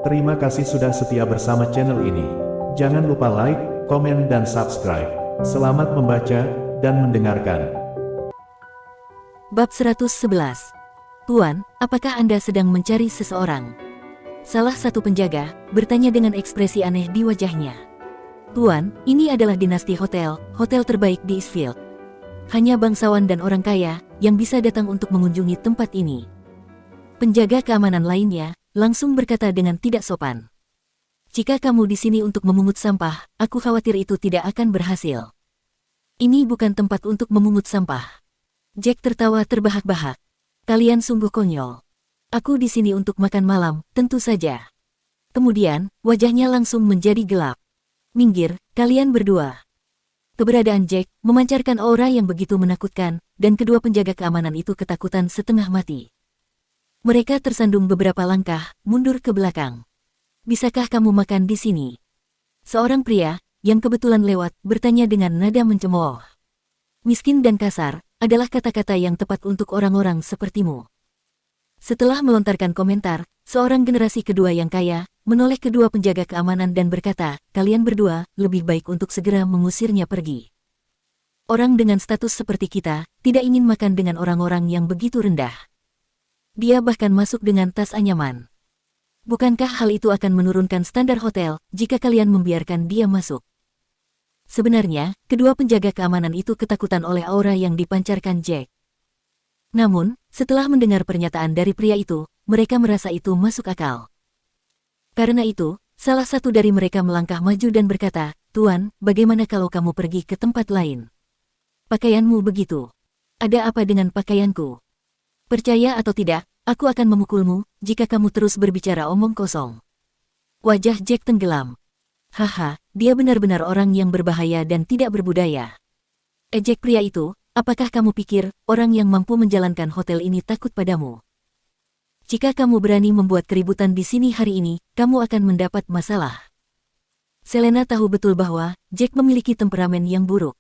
Terima kasih sudah setia bersama channel ini. Jangan lupa like, komen, dan subscribe. Selamat membaca dan mendengarkan. Bab 111. Tuan, apakah Anda sedang mencari seseorang? Salah satu penjaga bertanya dengan ekspresi aneh di wajahnya. Tuan, ini adalah dinasti hotel terbaik di Eastfield. Hanya bangsawan dan orang kaya yang bisa datang untuk mengunjungi tempat ini. Penjaga keamanan lainnya langsung berkata dengan tidak sopan. Jika kamu di sini untuk memungut sampah, aku khawatir itu tidak akan berhasil. Ini bukan tempat untuk memungut sampah. Jack tertawa terbahak-bahak. Kalian sungguh konyol. Aku di sini untuk makan malam, tentu saja. Kemudian, wajahnya langsung menjadi gelap. Minggir, kalian berdua. Keberadaan Jack memancarkan aura yang begitu menakutkan, dan kedua penjaga keamanan itu ketakutan setengah mati. Mereka tersandung beberapa langkah, mundur ke belakang. Bisakah kamu makan di sini? Seorang pria, yang kebetulan lewat, bertanya dengan nada mencemooh. Miskin dan kasar, adalah kata-kata yang tepat untuk orang-orang sepertimu. Setelah melontarkan komentar, seorang generasi kedua yang kaya, menoleh kedua penjaga keamanan dan berkata, kalian berdua, lebih baik untuk segera mengusirnya pergi. Orang dengan status seperti kita, tidak ingin makan dengan orang-orang yang begitu rendah. Dia bahkan masuk dengan tas anyaman. Bukankah hal itu akan menurunkan standar hotel jika kalian membiarkan dia masuk? Sebenarnya, kedua penjaga keamanan itu ketakutan oleh aura yang dipancarkan Jack. Namun, setelah mendengar pernyataan dari pria itu, mereka merasa itu masuk akal. Karena itu, salah satu dari mereka melangkah maju dan berkata, Tuan, bagaimana kalau kamu pergi ke tempat lain? Pakaianmu begitu. Ada apa dengan pakaianku? Percaya atau tidak, aku akan memukulmu jika kamu terus berbicara omong kosong. Wajah Jack tenggelam. Haha, dia benar-benar orang yang berbahaya dan tidak berbudaya. Ejek pria itu, apakah kamu pikir orang yang mampu menjalankan hotel ini takut padamu? Jika kamu berani membuat keributan di sini hari ini, kamu akan mendapat masalah. Selena tahu betul bahwa Jack memiliki temperamen yang buruk.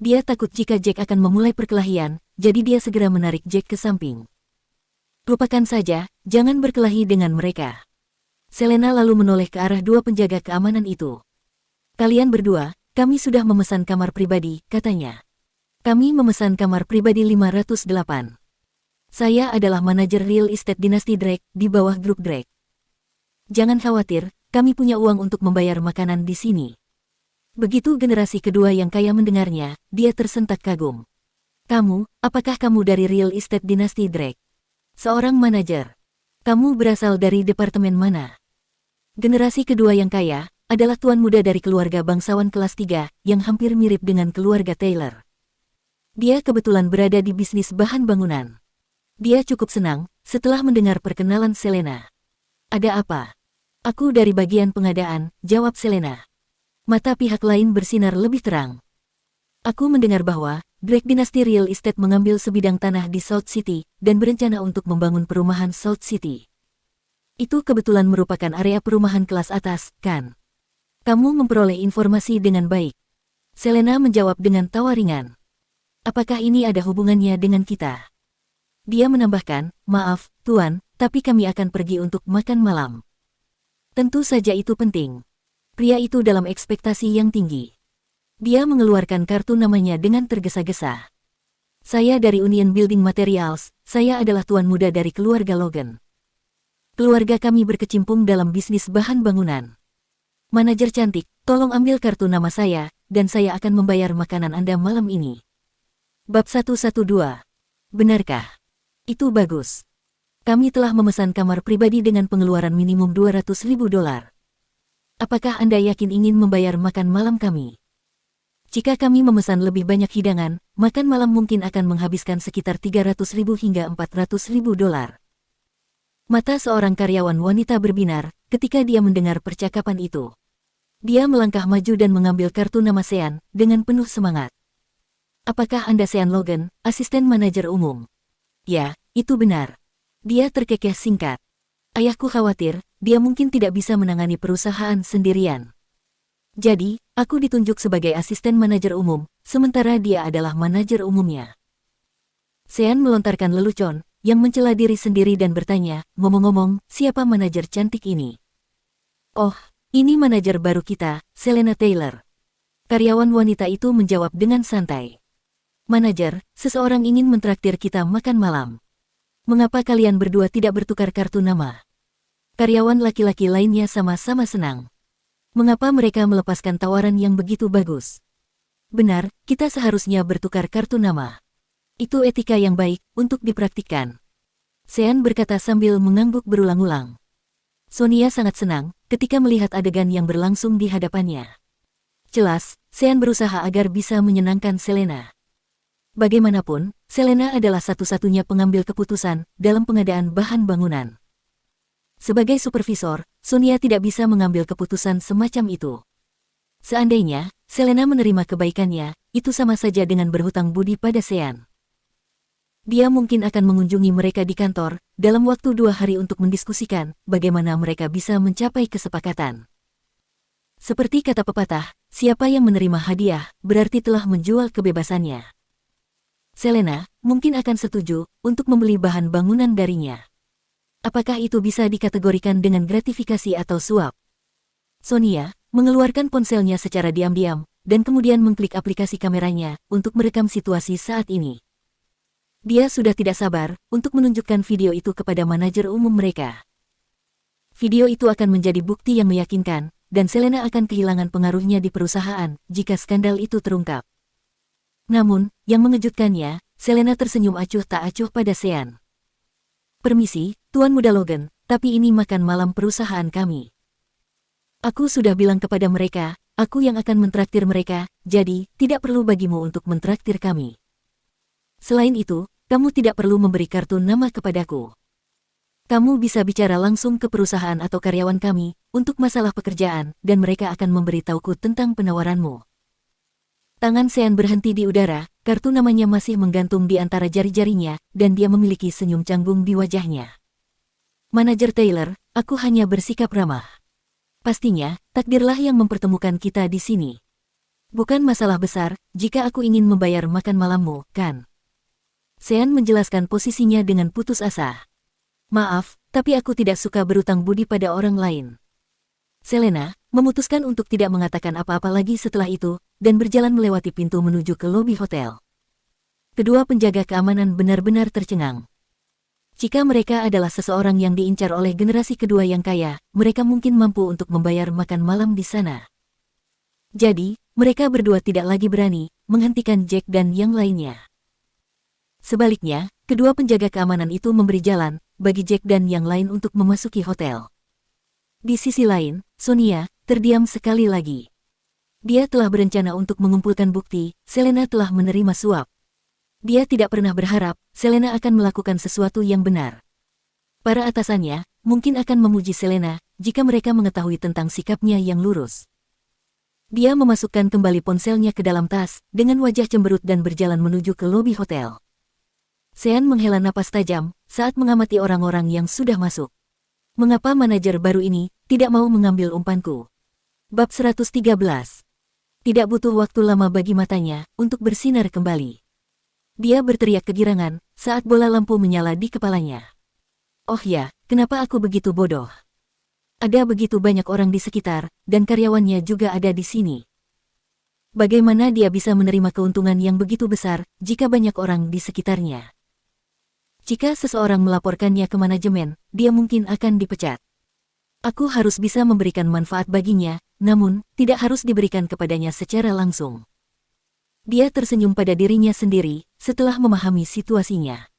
Dia takut jika Jack akan memulai perkelahian, jadi dia segera menarik Jack ke samping. Lupakan saja, jangan berkelahi dengan mereka. Selena lalu menoleh ke arah dua penjaga keamanan itu. Kalian berdua, kami sudah memesan kamar pribadi, katanya. Kami memesan kamar pribadi 508. Saya adalah manajer real estate dinasti Drake di bawah grup Drake. Jangan khawatir, kami punya uang untuk membayar makanan di sini. Begitu generasi kedua yang kaya mendengarnya, dia tersentak kagum. Kamu, apakah kamu dari real estate dinasti Drake? Seorang manajer. Kamu berasal dari departemen mana? Generasi kedua yang kaya adalah tuan muda dari keluarga bangsawan kelas 3 yang hampir mirip dengan keluarga Taylor. Dia kebetulan berada di bisnis bahan bangunan. Dia cukup senang setelah mendengar perkenalan Selena. Ada apa? Aku dari bagian pengadaan, jawab Selena. Mata pihak lain bersinar lebih terang. Aku mendengar bahwa Drake Dynasty Real Estate mengambil sebidang tanah di South City dan berencana untuk membangun perumahan South City. Itu kebetulan merupakan area perumahan kelas atas, kan? Kamu memperoleh informasi dengan baik. Selena menjawab dengan tawa ringan. Apakah ini ada hubungannya dengan kita? Dia menambahkan, maaf, Tuan, tapi kami akan pergi untuk makan malam. Tentu saja itu penting. Pria itu dalam ekspektasi yang tinggi. Dia mengeluarkan kartu namanya dengan tergesa-gesa. Saya dari Union Building Materials, saya adalah tuan muda dari keluarga Logan. Keluarga kami berkecimpung dalam bisnis bahan bangunan. Manajer cantik, tolong ambil kartu nama saya, dan saya akan membayar makanan Anda malam ini. Bab 112. Benarkah? Itu bagus. Kami telah memesan kamar pribadi dengan pengeluaran minimum $200.000. Apakah Anda yakin ingin membayar makan malam kami? Jika kami memesan lebih banyak hidangan, makan malam mungkin akan menghabiskan sekitar $300.000 hingga $400.000. Mata seorang karyawan wanita berbinar ketika dia mendengar percakapan itu. Dia melangkah maju dan mengambil kartu nama Sean dengan penuh semangat. Apakah Anda Sean Logan, asisten manajer umum? Ya, itu benar. Dia terkekeh singkat. Ayahku khawatir, dia mungkin tidak bisa menangani perusahaan sendirian. Jadi, aku ditunjuk sebagai asisten manajer umum, sementara dia adalah manajer umumnya. Sean melontarkan lelucon, yang mencela diri sendiri dan bertanya, ngomong-ngomong, siapa manajer cantik ini? Oh, ini manajer baru kita, Selena Taylor. Karyawan wanita itu menjawab dengan santai. Manajer, seseorang ingin mentraktir kita makan malam. Mengapa kalian berdua tidak bertukar kartu nama? Karyawan laki-laki lainnya sama-sama senang. Mengapa mereka melepaskan tawaran yang begitu bagus? Benar, kita seharusnya bertukar kartu nama. Itu etika yang baik untuk dipraktikkan. Sean berkata sambil mengangguk berulang-ulang. Sonia sangat senang ketika melihat adegan yang berlangsung di hadapannya. Jelas, Sean berusaha agar bisa menyenangkan Selena. Bagaimanapun, Selena adalah satu-satunya pengambil keputusan dalam pengadaan bahan bangunan. Sebagai supervisor, Sonia tidak bisa mengambil keputusan semacam itu. Seandainya Selena menerima kebaikannya, itu sama saja dengan berhutang budi pada Sean. Dia mungkin akan mengunjungi mereka di kantor dalam waktu 2 hari untuk mendiskusikan bagaimana mereka bisa mencapai kesepakatan. Seperti kata pepatah, siapa yang menerima hadiah berarti telah menjual kebebasannya. Selena mungkin akan setuju untuk membeli bahan bangunan darinya. Apakah itu bisa dikategorikan dengan gratifikasi atau suap? Sonia mengeluarkan ponselnya secara diam-diam dan kemudian mengklik aplikasi kameranya untuk merekam situasi saat ini. Dia sudah tidak sabar untuk menunjukkan video itu kepada manajer umum mereka. Video itu akan menjadi bukti yang meyakinkan, dan Selena akan kehilangan pengaruhnya di perusahaan jika skandal itu terungkap. Namun, yang mengejutkannya, Selena tersenyum acuh tak acuh pada Sean. Permisi, Tuan Muda Logan, tapi ini makan malam perusahaan kami. Aku sudah bilang kepada mereka, aku yang akan mentraktir mereka, jadi tidak perlu bagimu untuk mentraktir kami. Selain itu, kamu tidak perlu memberi kartu nama kepadaku. Kamu bisa bicara langsung ke perusahaan atau karyawan kami untuk masalah pekerjaan dan mereka akan memberitahuku tentang penawaranmu. Tangan Sean berhenti di udara, kartu namanya masih menggantung di antara jari-jarinya dan dia memiliki senyum canggung di wajahnya. Manajer Taylor, aku hanya bersikap ramah. Pastinya, takdirlah yang mempertemukan kita di sini. Bukan masalah besar jika aku ingin membayar makan malammu, kan? Sean menjelaskan posisinya dengan putus asa. Maaf, tapi aku tidak suka berutang budi pada orang lain. Selena memutuskan untuk tidak mengatakan apa-apa lagi setelah itu, dan berjalan melewati pintu menuju ke lobi hotel. Kedua penjaga keamanan benar-benar tercengang. Jika mereka adalah seseorang yang diincar oleh generasi kedua yang kaya, mereka mungkin mampu untuk membayar makan malam di sana. Jadi, mereka berdua tidak lagi berani menghentikan Jack dan yang lainnya. Sebaliknya, kedua penjaga keamanan itu memberi jalan bagi Jack dan yang lain untuk memasuki hotel. Di sisi lain, Sonia terdiam sekali lagi. Dia telah berencana untuk mengumpulkan bukti, Selena telah menerima suap. Dia tidak pernah berharap Selena akan melakukan sesuatu yang benar. Para atasannya mungkin akan memuji Selena jika mereka mengetahui tentang sikapnya yang lurus. Dia memasukkan kembali ponselnya ke dalam tas dengan wajah cemberut dan berjalan menuju ke lobi hotel. Sean menghela napas tajam saat mengamati orang-orang yang sudah masuk. Mengapa manajer baru ini tidak mau mengambil umpanku? Bab 113. Tidak butuh waktu lama bagi matanya untuk bersinar kembali. Dia berteriak kegirangan saat bola lampu menyala di kepalanya. Oh ya, kenapa aku begitu bodoh? Ada begitu banyak orang di sekitar, dan karyawannya juga ada di sini. Bagaimana dia bisa menerima keuntungan yang begitu besar jika banyak orang di sekitarnya? Jika seseorang melaporkannya ke manajemen, dia mungkin akan dipecat. Aku harus bisa memberikan manfaat baginya, namun tidak harus diberikan kepadanya secara langsung. Dia tersenyum pada dirinya sendiri setelah memahami situasinya.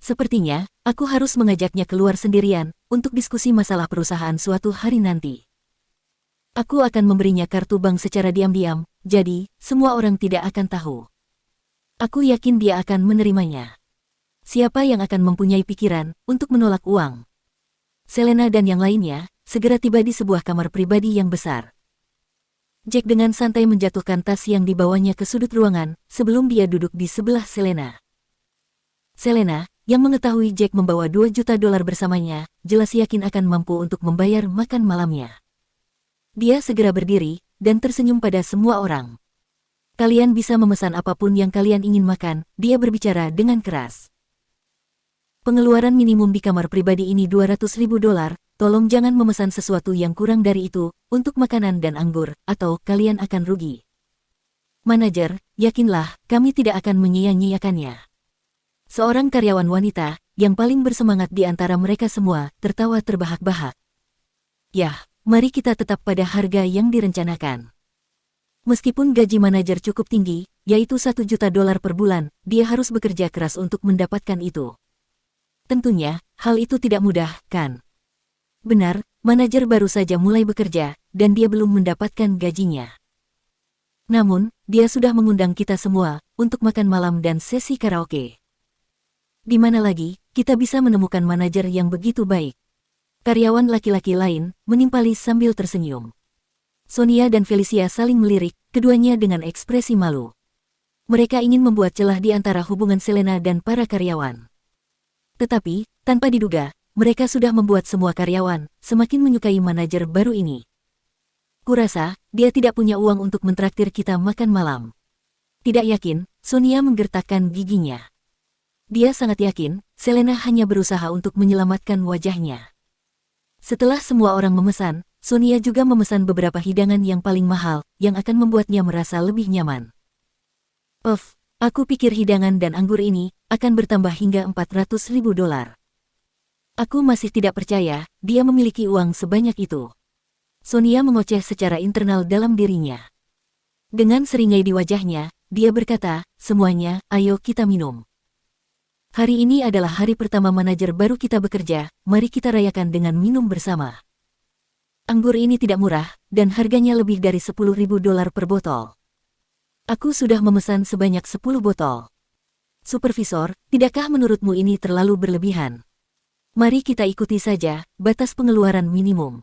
Sepertinya, aku harus mengajaknya keluar sendirian untuk diskusi masalah perusahaan suatu hari nanti. Aku akan memberinya kartu bank secara diam-diam, jadi semua orang tidak akan tahu. Aku yakin dia akan menerimanya. Siapa yang akan mempunyai pikiran untuk menolak uang? Selena dan yang lainnya segera tiba di sebuah kamar pribadi yang besar. Jack dengan santai menjatuhkan tas yang dibawanya ke sudut ruangan sebelum dia duduk di sebelah Selena. Selena, yang mengetahui Jack membawa $2 juta bersamanya, jelas yakin akan mampu untuk membayar makan malamnya. Dia segera berdiri dan tersenyum pada semua orang. Kalian bisa memesan apapun yang kalian ingin makan, dia berbicara dengan keras. Pengeluaran minimum di kamar pribadi ini $200.000, tolong jangan memesan sesuatu yang kurang dari itu, untuk makanan dan anggur, atau kalian akan rugi. Manajer, yakinlah, kami tidak akan menyia-nyiakannya. Seorang karyawan wanita, yang paling bersemangat di antara mereka semua, tertawa terbahak-bahak. Yah, mari kita tetap pada harga yang direncanakan. Meskipun gaji manajer cukup tinggi, yaitu $1 juta per bulan, dia harus bekerja keras untuk mendapatkan itu. Tentunya, hal itu tidak mudah, kan? Benar, manajer baru saja mulai bekerja, dan dia belum mendapatkan gajinya. Namun, dia sudah mengundang kita semua, untuk makan malam dan sesi karaoke. Di mana lagi, kita bisa menemukan manajer yang begitu baik? Karyawan laki-laki lain, menimpali sambil tersenyum. Sonia dan Felicia saling melirik, keduanya dengan ekspresi malu. Mereka ingin membuat celah di antara hubungan Selena dan para karyawan. Tetapi, tanpa diduga, mereka sudah membuat semua karyawan semakin menyukai manajer baru ini. Kurasa, dia tidak punya uang untuk mentraktir kita makan malam. Tidak yakin, Sonia menggertakkan giginya. Dia sangat yakin, Selena hanya berusaha untuk menyelamatkan wajahnya. Setelah semua orang memesan, Sonia juga memesan beberapa hidangan yang paling mahal, yang akan membuatnya merasa lebih nyaman. Aku pikir hidangan dan anggur ini akan bertambah hingga $400.000. Aku masih tidak percaya, dia memiliki uang sebanyak itu. Sonia mengoceh secara internal dalam dirinya. Dengan seringai di wajahnya, dia berkata, semuanya, ayo kita minum. Hari ini adalah hari pertama manajer baru kita bekerja, mari kita rayakan dengan minum bersama. Anggur ini tidak murah, dan harganya lebih dari $10.000 per botol. Aku sudah memesan sebanyak 10 botol. Supervisor, tidakkah menurutmu ini terlalu berlebihan? Mari kita ikuti saja, batas pengeluaran minimum.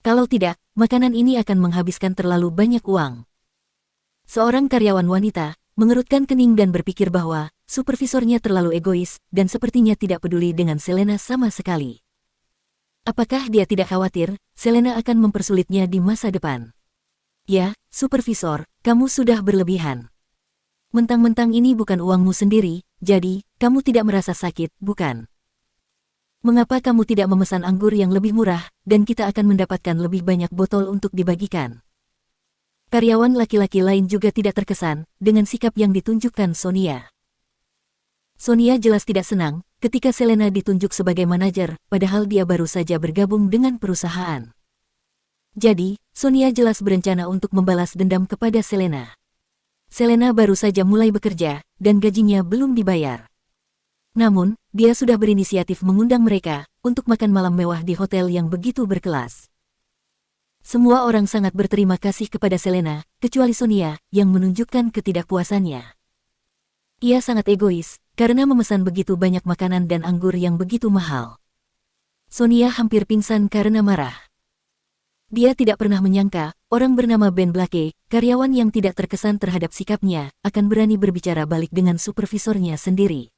Kalau tidak, makanan ini akan menghabiskan terlalu banyak uang. Seorang karyawan wanita, mengerutkan kening dan berpikir bahwa supervisornya terlalu egois dan sepertinya tidak peduli dengan Selena sama sekali. Apakah dia tidak khawatir, Selena akan mempersulitnya di masa depan? Ya, supervisor, kamu sudah berlebihan. Mentang-mentang ini bukan uangmu sendiri, jadi, kamu tidak merasa sakit, bukan? Mengapa kamu tidak memesan anggur yang lebih murah, dan kita akan mendapatkan lebih banyak botol untuk dibagikan? Karyawan laki-laki lain juga tidak terkesan dengan sikap yang ditunjukkan Sonia. Sonia jelas tidak senang ketika Selena ditunjuk sebagai manajer, padahal dia baru saja bergabung dengan perusahaan. Jadi, Sonia jelas berencana untuk membalas dendam kepada Selena. Selena baru saja mulai bekerja, dan gajinya belum dibayar. Namun, dia sudah berinisiatif mengundang mereka untuk makan malam mewah di hotel yang begitu berkelas. Semua orang sangat berterima kasih kepada Selena, kecuali Sonia, yang menunjukkan ketidakpuasannya. Ia sangat egois, karena memesan begitu banyak makanan dan anggur yang begitu mahal. Sonia hampir pingsan karena marah. Dia tidak pernah menyangka, orang bernama Ben Blake, karyawan yang tidak terkesan terhadap sikapnya, akan berani berbicara balik dengan supervisornya sendiri.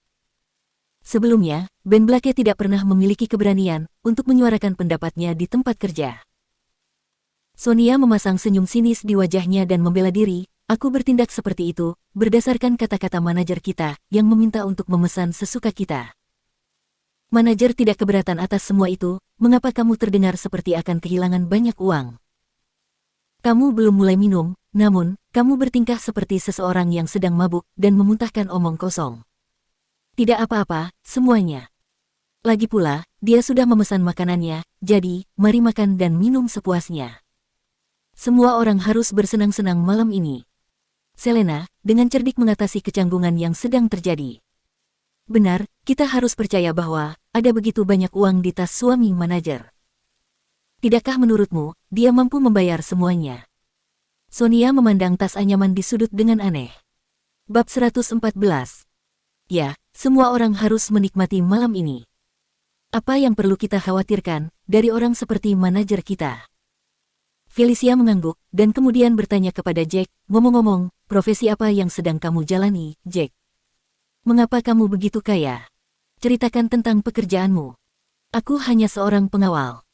Sebelumnya, Ben Blake tidak pernah memiliki keberanian untuk menyuarakan pendapatnya di tempat kerja. Sonia memasang senyum sinis di wajahnya dan membela diri, aku bertindak seperti itu, berdasarkan kata-kata manajer kita, yang meminta untuk memesan sesuka kita. Manajer tidak keberatan atas semua itu, mengapa kamu terdengar seperti akan kehilangan banyak uang? Kamu belum mulai minum, namun, kamu bertingkah seperti seseorang yang sedang mabuk dan memuntahkan omong kosong. Tidak apa-apa, semuanya. Lagi pula, dia sudah memesan makanannya, jadi, mari makan dan minum sepuasnya. Semua orang harus bersenang-senang malam ini. Selena, dengan cerdik mengatasi kecanggungan yang sedang terjadi. Benar, kita harus percaya bahwa ada begitu banyak uang di tas suami manajer. Tidakkah menurutmu, dia mampu membayar semuanya? Sonia memandang tas anyaman di sudut dengan aneh. Bab 114. Ya, semua orang harus menikmati malam ini. Apa yang perlu kita khawatirkan dari orang seperti manajer kita? Felicia mengangguk, dan kemudian bertanya kepada Jack, ngomong-ngomong, profesi apa yang sedang kamu jalani, Jack? Mengapa kamu begitu kaya? Ceritakan tentang pekerjaanmu. Aku hanya seorang pengawal.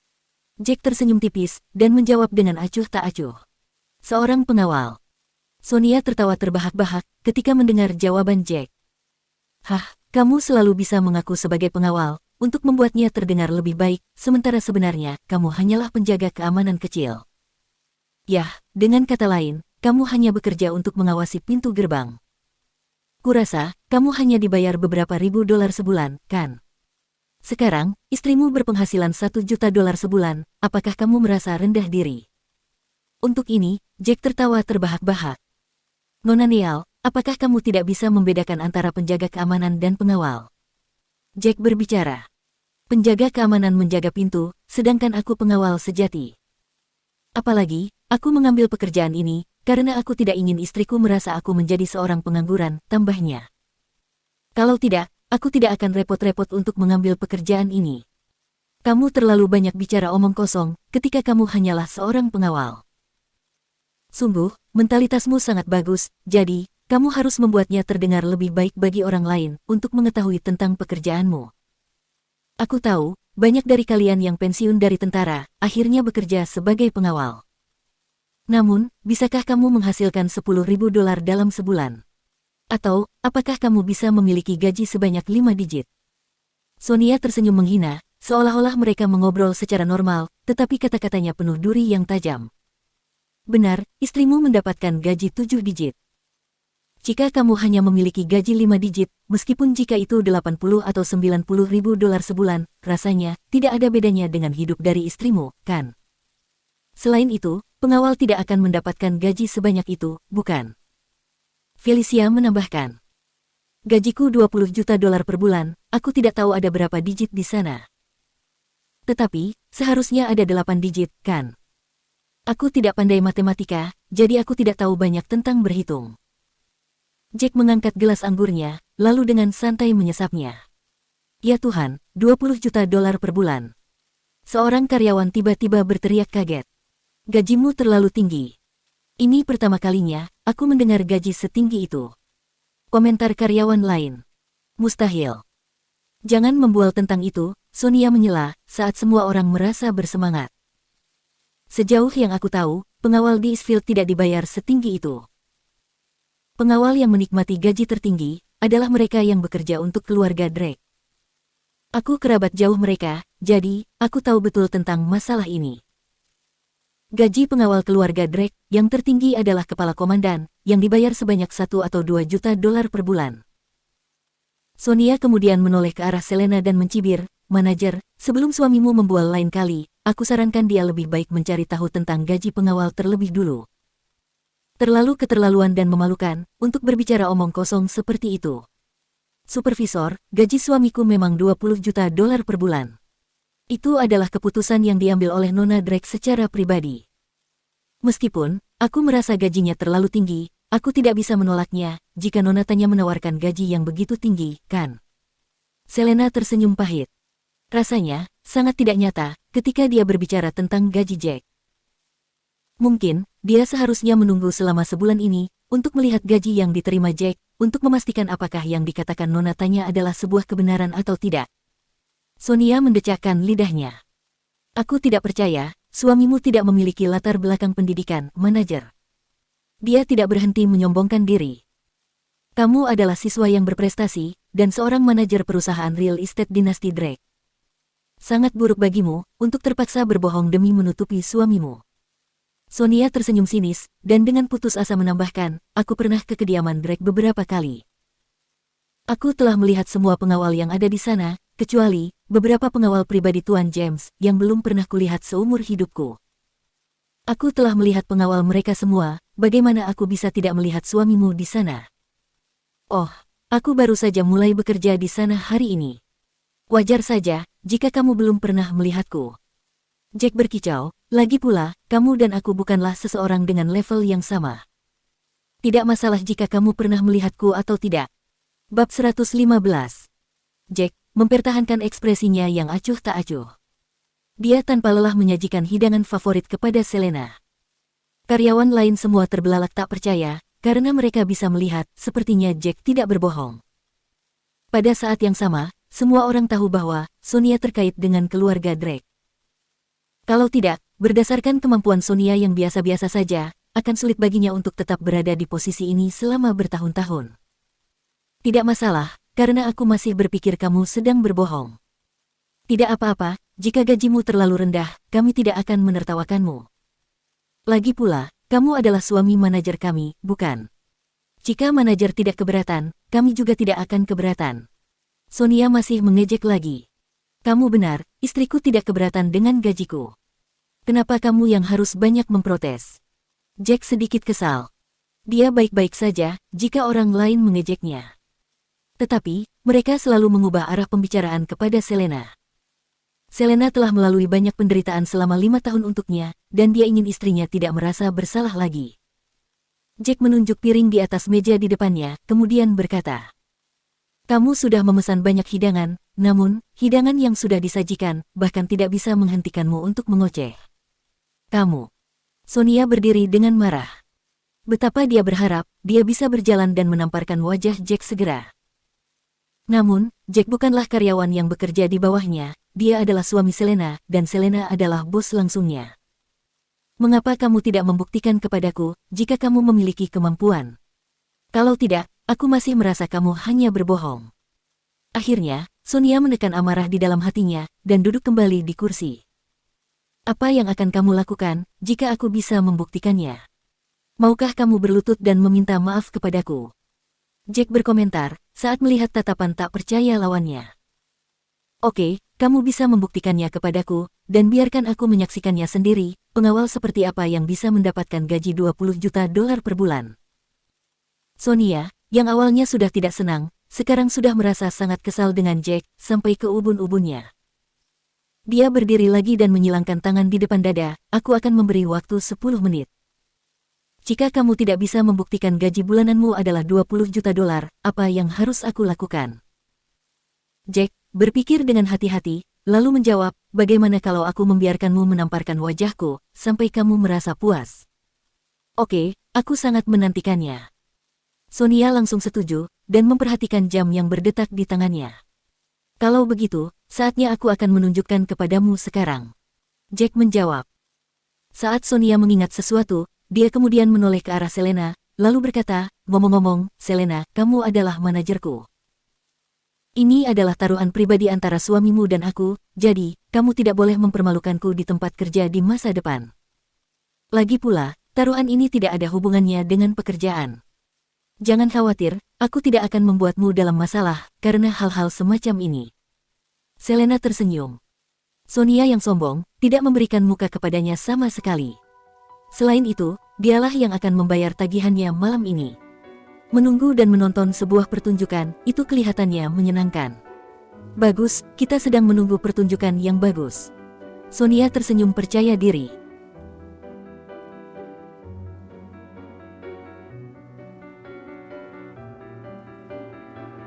Jack tersenyum tipis, dan menjawab dengan acuh tak acuh. Seorang pengawal. Sonia tertawa terbahak-bahak ketika mendengar jawaban Jack. Hah, kamu selalu bisa mengaku sebagai pengawal, untuk membuatnya terdengar lebih baik, sementara sebenarnya kamu hanyalah penjaga keamanan kecil. Yah, dengan kata lain, kamu hanya bekerja untuk mengawasi pintu gerbang. Kurasa, kamu hanya dibayar beberapa ribu dolar sebulan, kan? Sekarang, istrimu berpenghasilan $1 juta sebulan, apakah kamu merasa rendah diri? Untuk ini, Jack tertawa terbahak-bahak. Nona Neal, apakah kamu tidak bisa membedakan antara penjaga keamanan dan pengawal? Jack berbicara. Penjaga keamanan menjaga pintu, sedangkan aku pengawal sejati. Apalagi, aku mengambil pekerjaan ini, karena aku tidak ingin istriku merasa aku menjadi seorang pengangguran, tambahnya. Kalau tidak, aku tidak akan repot-repot untuk mengambil pekerjaan ini. Kamu terlalu banyak bicara omong kosong, ketika kamu hanyalah seorang pengawal. Sungguh, mentalitasmu sangat bagus, jadi, kamu harus membuatnya terdengar lebih baik bagi orang lain untuk mengetahui tentang pekerjaanmu. Aku tahu, banyak dari kalian yang pensiun dari tentara, akhirnya bekerja sebagai pengawal. Namun, bisakah kamu menghasilkan $10.000 dalam sebulan? Atau, apakah kamu bisa memiliki gaji sebanyak 5 digit? Sonia tersenyum menghina, seolah-olah mereka mengobrol secara normal, tetapi kata-katanya penuh duri yang tajam. Benar, istrimu mendapatkan gaji 7 digit. Jika kamu hanya memiliki gaji 5 digit, meskipun jika itu 80 atau 90 ribu dolar sebulan, rasanya tidak ada bedanya dengan hidup dari istrimu, kan? Selain itu, pengawal tidak akan mendapatkan gaji sebanyak itu, bukan? Felicia menambahkan. Gajiku $20 juta per bulan, aku tidak tahu ada berapa digit di sana. Tetapi, seharusnya ada 8 digit, kan? Aku tidak pandai matematika, jadi aku tidak tahu banyak tentang berhitung. Jack mengangkat gelas anggurnya, lalu dengan santai menyesapnya. Ya Tuhan, $20 juta per bulan. Seorang karyawan tiba-tiba berteriak kaget. Gajimu terlalu tinggi. Ini pertama kalinya, aku mendengar gaji setinggi itu. Komentar karyawan lain. Mustahil. Jangan membual tentang itu, Sonia menyela, saat semua orang merasa bersemangat. Sejauh yang aku tahu, pengawal di Eastfield tidak dibayar setinggi itu. Pengawal yang menikmati gaji tertinggi, adalah mereka yang bekerja untuk keluarga Drake. Aku kerabat jauh mereka, jadi, aku tahu betul tentang masalah ini. Gaji pengawal keluarga Drake yang tertinggi adalah kepala komandan, yang dibayar sebanyak $1 atau $2 juta per bulan. Sonia kemudian menoleh ke arah Selena dan mencibir, "Manajer, sebelum suamimu membual lain kali, aku sarankan dia lebih baik mencari tahu tentang gaji pengawal terlebih dulu. Terlalu keterlaluan dan memalukan untuk berbicara omong kosong seperti itu. Supervisor, gaji suamiku memang $20 juta per bulan. Itu adalah keputusan yang diambil oleh Nona Drake secara pribadi. Meskipun, aku merasa gajinya terlalu tinggi, aku tidak bisa menolaknya, jika Nona tanya menawarkan gaji yang begitu tinggi, kan?" Selena tersenyum pahit. Rasanya, sangat tidak nyata, ketika dia berbicara tentang gaji Jack. Mungkin, dia seharusnya menunggu selama sebulan ini, untuk melihat gaji yang diterima Jack, untuk memastikan apakah yang dikatakan Nona tanya adalah sebuah kebenaran atau tidak. Sonia mendecakkan lidahnya. "Aku tidak percaya, suamimu tidak memiliki latar belakang pendidikan, manajer. Dia tidak berhenti menyombongkan diri. Kamu adalah siswa yang berprestasi, dan seorang manajer perusahaan real estate dinasti Drake. Sangat buruk bagimu, untuk terpaksa berbohong demi menutupi suamimu." Sonia tersenyum sinis, dan dengan putus asa menambahkan, "Aku pernah ke kediaman Drake beberapa kali. Aku telah melihat semua pengawal yang ada di sana, kecuali beberapa pengawal pribadi Tuan James yang belum pernah kulihat seumur hidupku. Aku telah melihat pengawal mereka semua, bagaimana aku bisa tidak melihat suamimu di sana? Oh, aku baru saja mulai bekerja di sana hari ini. Wajar saja, jika kamu belum pernah melihatku." Jack berkicau, "Lagi pula, kamu dan aku bukanlah seseorang dengan level yang sama. Tidak masalah jika kamu pernah melihatku atau tidak." Bab 115. Jack mempertahankan ekspresinya yang acuh tak acuh. Dia tanpa lelah menyajikan hidangan favorit kepada Selena. Karyawan lain semua terbelalak tak percaya, karena mereka bisa melihat, sepertinya Jack tidak berbohong. Pada saat yang sama, semua orang tahu bahwa Sonia terkait dengan keluarga Drake. Kalau tidak, berdasarkan kemampuan Sonia yang biasa-biasa saja, akan sulit baginya untuk tetap berada di posisi ini selama bertahun-tahun. "Tidak masalah, karena aku masih berpikir kamu sedang berbohong." Tidak apa-apa, jika gajimu terlalu rendah, kami tidak akan menertawakanmu. Lagi pula, kamu adalah suami manajer kami, bukan? Jika manajer tidak keberatan, kami juga tidak akan keberatan. Sonia masih mengejek lagi. Kamu benar, istriku tidak keberatan dengan gajiku. Kenapa kamu yang harus banyak memprotes? Jack sedikit kesal. Dia baik-baik saja jika orang lain mengejeknya. Tetapi, mereka selalu mengubah arah pembicaraan kepada Selena. Selena telah melalui banyak penderitaan selama 5 tahun untuknya, dan dia ingin istrinya tidak merasa bersalah lagi. Jack menunjuk piring di atas meja di depannya, kemudian berkata, "Kamu sudah memesan banyak hidangan, namun, hidangan yang sudah disajikan, bahkan tidak bisa menghentikanmu untuk mengoceh. Kamu." Sonia berdiri dengan marah. Betapa dia berharap, dia bisa berjalan dan menamparkan wajah Jack segera. Namun, Jack bukanlah karyawan yang bekerja di bawahnya, dia adalah suami Selena, dan Selena adalah bos langsungnya. Mengapa kamu tidak membuktikan kepadaku, jika kamu memiliki kemampuan? Kalau tidak, aku masih merasa kamu hanya berbohong. Akhirnya, Sonia menekan amarah di dalam hatinya, dan duduk kembali di kursi. Apa yang akan kamu lakukan, jika aku bisa membuktikannya? Maukah kamu berlutut dan meminta maaf kepadaku? Jack berkomentar, saat melihat tatapan tak percaya lawannya. Oke, kamu bisa membuktikannya kepadaku, dan biarkan aku menyaksikannya sendiri, pengawal seperti apa yang bisa mendapatkan gaji $20 juta per bulan. Sonia, yang awalnya sudah tidak senang, sekarang sudah merasa sangat kesal dengan Jack, sampai ke ubun-ubunnya. Dia berdiri lagi dan menyilangkan tangan di depan dada, aku akan memberi waktu 10 menit. Jika kamu tidak bisa membuktikan gaji bulananmu adalah $20 juta, apa yang harus aku lakukan? Jack berpikir dengan hati-hati, lalu menjawab, bagaimana kalau aku membiarkanmu menamparkan wajahku, sampai kamu merasa puas? Oke, aku sangat menantikannya. Sonia langsung setuju, dan memperhatikan jam yang berdetak di tangannya. Kalau begitu, saatnya aku akan menunjukkan kepadamu sekarang. Jack menjawab. Saat Sonia mengingat sesuatu, dia kemudian menoleh ke arah Selena, lalu berkata, ngomong-ngomong, Selena, kamu adalah manajerku. Ini adalah taruhan pribadi antara suamimu dan aku, jadi, kamu tidak boleh mempermalukanku di tempat kerja di masa depan. Lagi pula, taruhan ini tidak ada hubungannya dengan pekerjaan. Jangan khawatir, aku tidak akan membuatmu dalam masalah, karena hal-hal semacam ini. Selena tersenyum. Sonia yang sombong, tidak memberikan muka kepadanya sama sekali. Selain itu, dialah yang akan membayar tagihannya malam ini. Menunggu dan menonton sebuah pertunjukan, itu kelihatannya menyenangkan. Bagus, kita sedang menunggu pertunjukan yang bagus. Sonia tersenyum percaya diri.